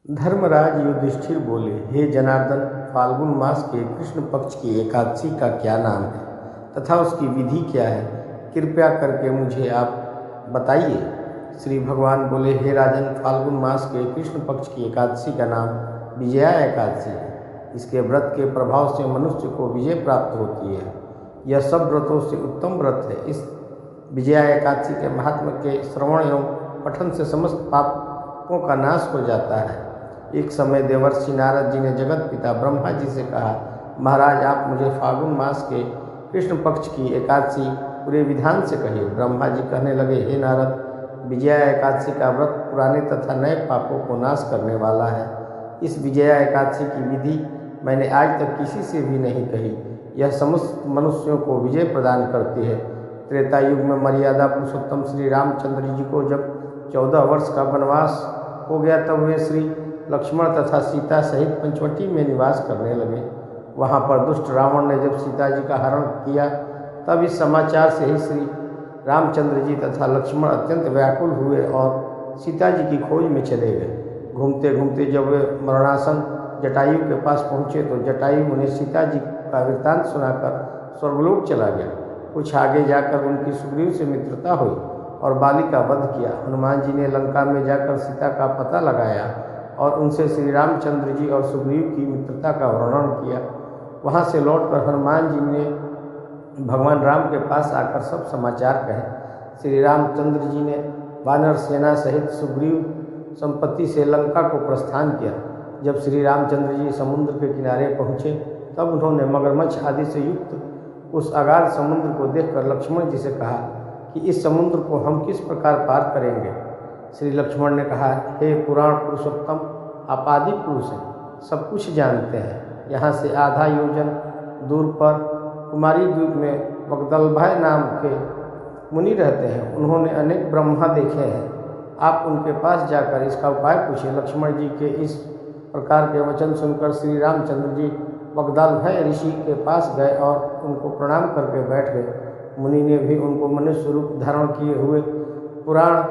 धर्मराज युधिष्ठिर बोले, हे जनार्दन, फाल्गुन मास के कृष्ण पक्ष की एकादशी का क्या नाम है तथा उसकी विधि क्या है? कृपया करके मुझे आप बताइए। श्री भगवान बोले, हे राजन, फाल्गुन मास के कृष्ण पक्ष की एकादशी का नाम विजया एकादशी है। इसके व्रत के प्रभाव से मनुष्य को विजय प्राप्त होती है। यह सब व्रतों से उत्तम व्रत है। इस विजया एकादशी के महात्म्य के श्रवण एवं पठन से समस्त पापों का नाश हो जाता है। एक समय देवर्षि नारद जी ने जगत पिता ब्रह्मा जी से कहा, महाराज, आप मुझे फाल्गुन मास के कृष्ण पक्ष की एकादशी पूरे विधान से कहिए। ब्रह्मा जी कहने लगे, हे नारद, विजया एकादशी का व्रत पुराने तथा नए पापों को नाश करने वाला है। इस विजया एकादशी की विधि मैंने आज तक किसी से भी नहीं कही। यह समस्त मनुष्यों को विजय प्रदान करती है। त्रेता युग में मर्यादा पुरुषोत्तम श्री रामचंद्र जी को जब 14 वर्ष का वनवास हो गया, तब वे श्री लक्ष्मण तथा सीता सहित पंचवटी में निवास करने लगे। वहाँ पर दुष्ट रावण ने जब सीता जी का हरण किया, तब इस समाचार से ही श्री रामचंद्र जी तथा लक्ष्मण अत्यंत व्याकुल हुए और सीता जी की खोज में चले गए। घूमते घूमते जब वे मरणासन जटायु के पास पहुँचे, तो जटायु उन्हें सीता जी का वृत्तांत सुनाकर स्वर्गलोक चला गया। कुछ आगे जाकर उनकी सुग्रीव से मित्रता हुई और बाली का वध किया। हनुमान जी ने लंका में जाकर सीता का पता लगाया और उनसे श्री रामचंद्र जी और सुग्रीव की मित्रता का वर्णन किया। वहाँ से लौटकर हनुमान जी ने भगवान राम के पास आकर सब समाचार कहे। श्री रामचंद्र जी ने वानर सेना सहित सुग्रीव संपत्ति से लंका को प्रस्थान किया। जब श्री रामचंद्र जी समुद्र के किनारे पहुँचे, तब उन्होंने मगरमच्छ आदि से युक्त उस अगाध समुद्र को देखकर लक्ष्मण जी से कहा कि इस समुद्र को हम किस प्रकार पार करेंगे? श्री लक्ष्मण ने कहा, हे पुराण पुरुषोत्तम, आप आदि पुरुष हैं, सब कुछ जानते हैं। यहाँ से आधा योजन दूर पर कुमारी द्वीप में वग्दलभाई नाम के मुनि रहते हैं। उन्होंने अनेक ब्रह्मा देखे हैं। आप उनके पास जाकर इसका उपाय पूछिए। लक्ष्मण जी के इस प्रकार के वचन सुनकर श्री रामचंद्र जी वग्दलभाई ऋषि के पास गए और उनको प्रणाम करके बैठ गए। मुनि ने भी उनको मनुष्य रूप धारण किए हुए पुराण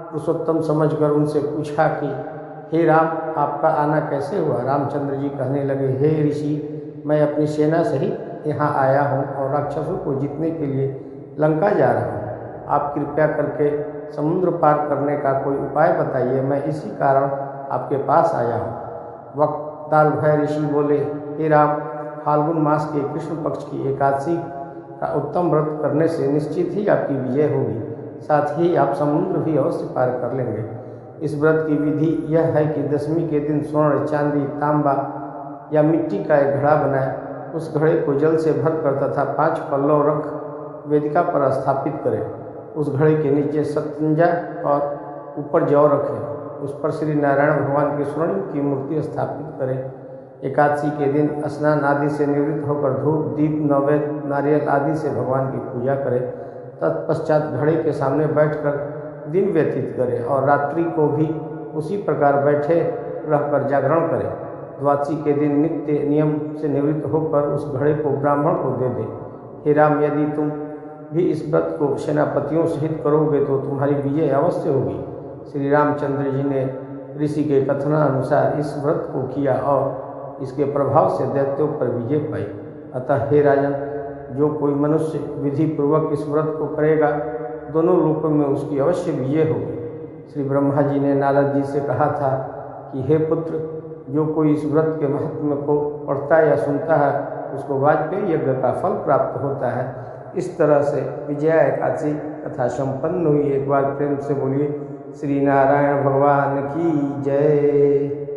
पुरुषोत्तम समझकर उनसे पूछा कि हे राम, आपका आना कैसे हुआ? रामचंद्र जी कहने लगे, हे ऋषि, मैं अपनी सेना सहित यहाँ आया हूँ और राक्षसों को जीतने के लिए लंका जा रहा हूँ। आप कृपया करके समुद्र पार करने का कोई उपाय बताइए। मैं इसी कारण आपके पास आया हूँ। वग्दलभाई ऋषि बोले, हे राम, फाल्गुन मास के कृष्ण पक्ष की एकादशी का उत्तम व्रत करने से निश्चित ही आपकी विजय होगी। साथ ही आप समुद्र भी अवश्य पार कर लेंगे। इस व्रत की विधि यह है कि दशमी के दिन स्वर्ण, चांदी, तांबा या मिट्टी का एक घड़ा बनाए। उस घड़े को जल से भरकर तथा 5 पल्लव रख वेदिका पर स्थापित करें। उस घड़े के नीचे सतंजा और ऊपर जौ रखें। उस पर श्री नारायण भगवान के स्वर्ण की मूर्ति स्थापित करें। एकादशी के दिन स्नान आदि से निवृत्त होकर धूप, दीप, नैवेद्य, नारियल आदि से भगवान की पूजा करें। तत्पश्चात घड़े के सामने बैठकर दिन व्यतीत करें और रात्रि को भी उसी प्रकार बैठे रहकर जागरण करें। द्वादशी के दिन नित्य नियम से निवृत्त होकर उस घड़े को ब्राह्मण को दे दें। हे राम, यदि तुम भी इस व्रत को सेनापतियों सहित करोगे तो तुम्हारी विजय अवश्य होगी। श्री रामचंद्र जी ने ऋषि के कथनानुसार इस व्रत को किया और इसके प्रभाव से दैत्यों पर विजय पाई। अतः हे राजन, जो कोई मनुष्य विधि पूर्वक इस व्रत को करेगा, दोनों लोकों में उसकी अवश्य विजय होगी। श्री ब्रह्मा जी ने नारद जी से कहा था कि हे पुत्र, जो कोई इस व्रत के महत्व को पढ़ता या सुनता है, उसको वाजपेयी यज्ञ का फल प्राप्त होता है। इस तरह से विजया एकादशी कथा संपन्न हुई। एक बार प्रेम से बोलिए, श्री नारायण भगवान की जय।